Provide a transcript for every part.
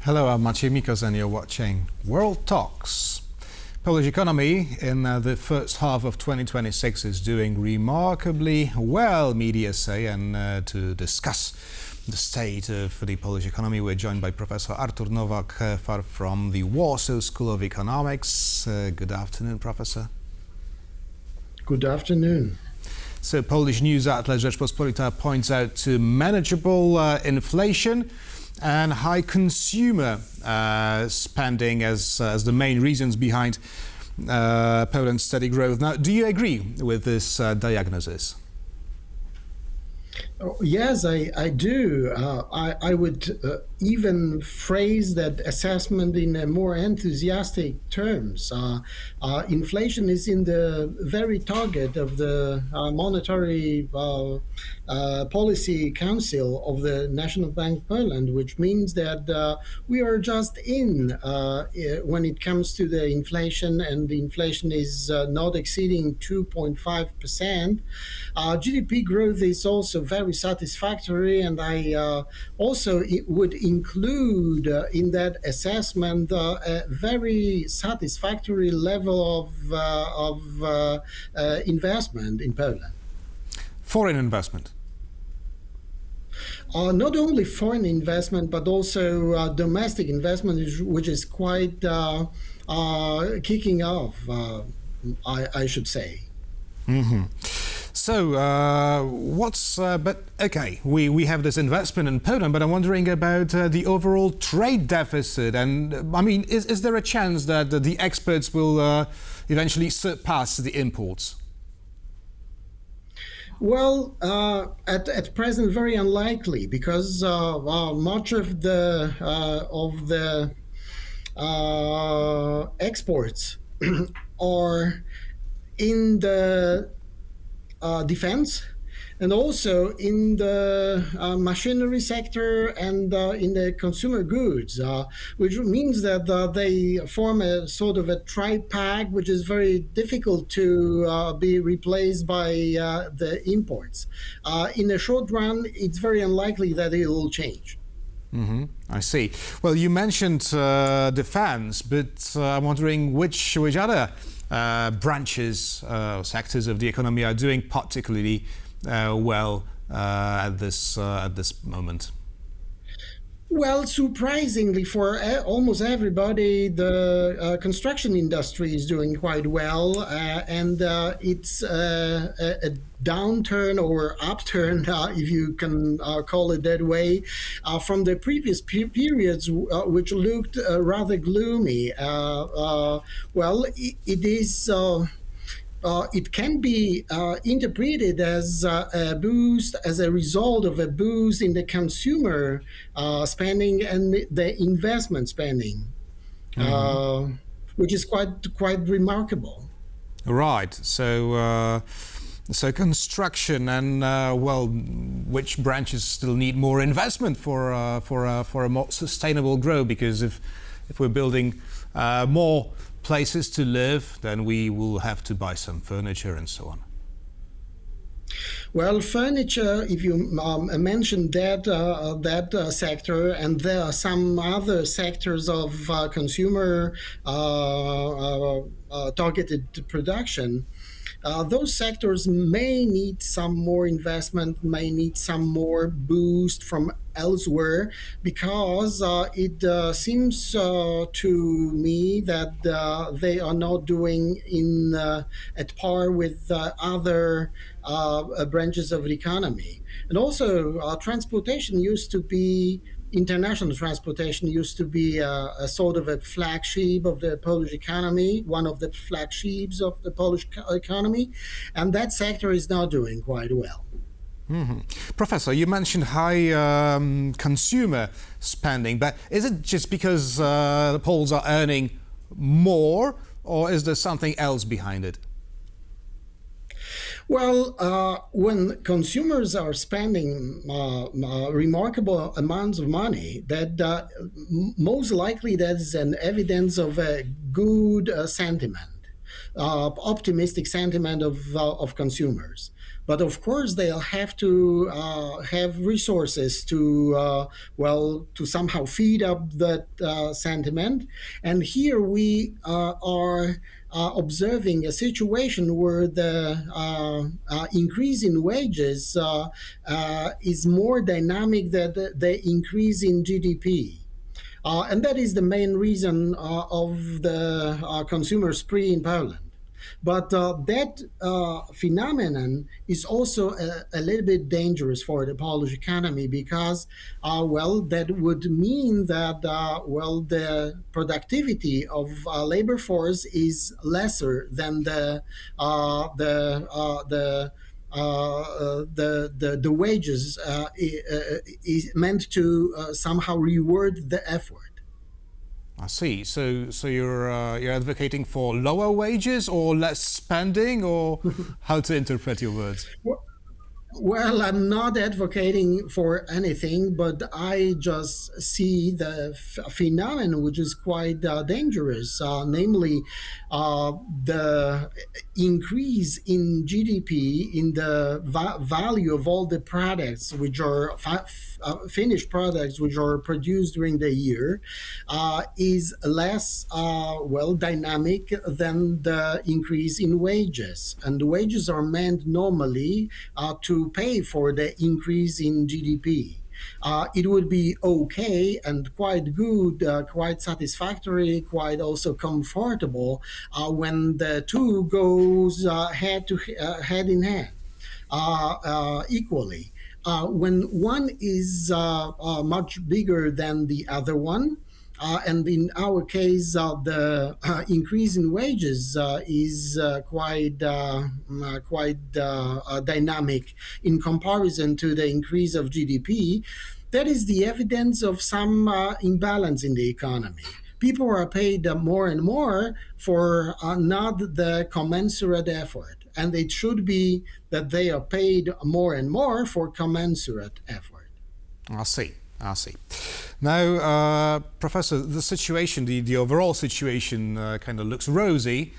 Hello, I'm Maciej Mikos and you're watching World Talks. Polish economy in the first half of 2026 is doing remarkably well, media say, and to discuss the state of the Polish economy, we're joined by Professor Artur Nowak-Far from the Warsaw School of Economics. Good afternoon, Professor. Good afternoon. So, Polish news outlet Rzeczpospolita points out to manageable inflation and high consumer spending as the main reasons behind Poland's steady growth. Now, do you agree with this diagnosis? Oh, yes, I do. I would even phrase that assessment in a more enthusiastic terms. Inflation is in the very target of the Monetary Policy Council of the National Bank of Poland, which means that we are just in when it comes to the inflation, and the inflation is not exceeding 2.5%. GDP growth is also very satisfactory, and I also would include in that assessment a very satisfactory level of investment in Poland. Foreign investment? Not only foreign investment, but also domestic investment, which is quite kicking off, I should say. Mm-hmm. So, we have this investment in Poland, but I'm wondering about the overall trade deficit. And I mean, is there a chance that the exports will eventually surpass the imports? Well, at present, very unlikely, because much of the exports are in the defense, and also in the machinery sector and in the consumer goods, which means that they form a sort of a tri-pack, which is very difficult to be replaced by the imports. In the short run, it's very unlikely that it will change. Mm-hmm. I see. Well, you mentioned defense, but I'm wondering which other branches, sectors of the economy are doing particularly well at this moment? Well, surprisingly for almost everybody, the construction industry is doing quite well, and it's a downturn or upturn, if you can call it that way, from the previous periods, which looked rather gloomy. It is. It can be interpreted as a boost, as a result of a boost in the consumer spending and the investment spending, which is quite remarkable. Right. So construction and which branches still need more investment for a more sustainable growth? Because if we're building more places to live, then we will have to buy some furniture and so on. Well, furniture, if you mentioned that sector, and there are some other sectors of consumer targeted production, those sectors may need some more investment, may need some more boost from elsewhere, because it seems to me that they are not doing at par with other branches of the economy. And also, international transportation used to be a sort of a flagship of the Polish economy, one of the flagships of the Polish economy, and that sector is now doing quite well. Mm-hmm. Professor, you mentioned high consumer spending, but is it just because the Poles are earning more, or is there something else behind it? Well, when consumers are spending remarkable amounts of money, that most likely that is an evidence of a good sentiment, optimistic sentiment of consumers. But of course, they'll have to have resources to, to somehow feed up that sentiment. And here we are observing a situation where the increase in wages is more dynamic than the increase in GDP. And that is the main reason of the consumer spree in Poland. But that phenomenon is also a little bit dangerous for the Polish economy because, that would mean that, the productivity of labor force is lesser than the wages is meant to somehow reward the effort. I see. So you're advocating for lower wages or less spending, or how to interpret your words? Well, I'm not advocating for anything, but I just see the phenomenon which is quite dangerous, namely the increase in GDP, in the value of all the products which are finished products which are produced during the year, is less dynamic than the increase in wages. And the wages are meant normally to pay for the increase in GDP. It would be okay and quite good, quite satisfactory, quite also comfortable when the two goes head in hand equally. When one is much bigger than the other one, and in our case, the increase in wages is quite dynamic in comparison to the increase of GDP. That is the evidence of some imbalance in the economy. People are paid more and more for not the commensurate effort, and it should be that they are paid more and more for commensurate effort. I see. Now, Professor, the situation, the overall situation kind of looks rosy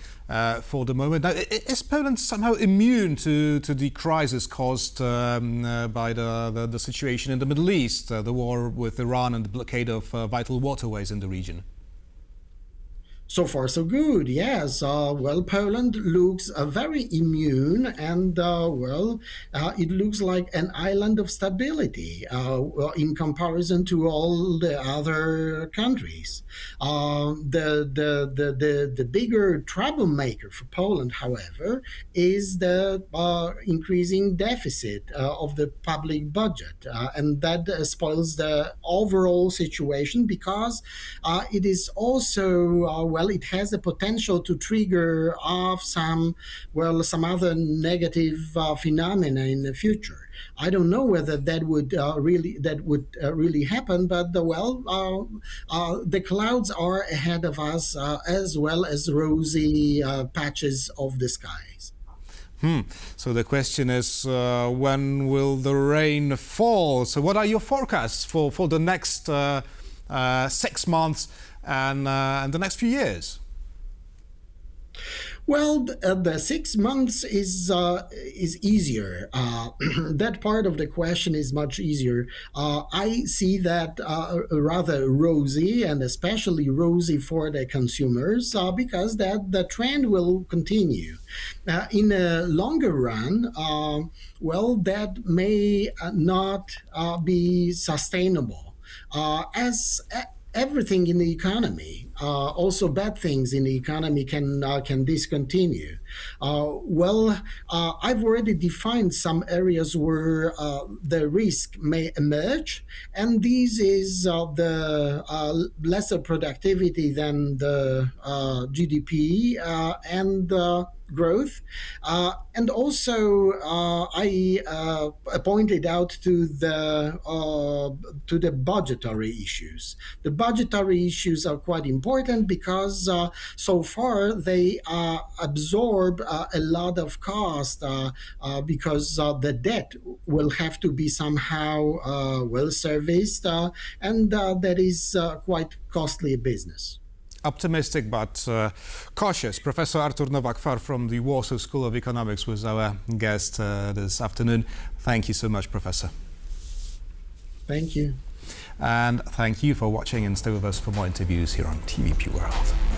for the moment. Now, is Poland somehow immune to the crisis caused by the situation in the Middle East, the war with Iran and the blockade of vital waterways in the region? So far, so good. Yes. Poland looks very immune, and it looks like an island of stability in comparison to all the other countries. The bigger troublemaker for Poland, however, is the increasing deficit of the public budget, and that spoils the overall situation because it is also it has the potential to trigger off some other negative phenomena in the future. I don't know whether that would really happen, but the clouds are ahead of us as well as rosy patches of the skies. So the question is, when will the rain fall? So what are your forecasts for the next 6 months and the next few years? Well, the 6 months is easier. That part of the question is much easier. I see that rather rosy, and especially rosy for the consumers, because that the trend will continue. In a longer run, that may not be sustainable. As everything in the economy, also bad things in the economy can discontinue. I've already defined some areas where the risk may emerge, and this is the lesser productivity than the GDP and growth, and also I pointed out to the budgetary issues. The budgetary issues are quite important because so far they absorb a lot of cost because the debt will have to be somehow well serviced, and that is quite costly business. optimistic but cautious. Professor Artur Nowak-Far from the Warsaw School of Economics was our guest this afternoon. Thank you so much, Professor. Thank you. And thank you for watching, and stay with us for more interviews here on TVP World.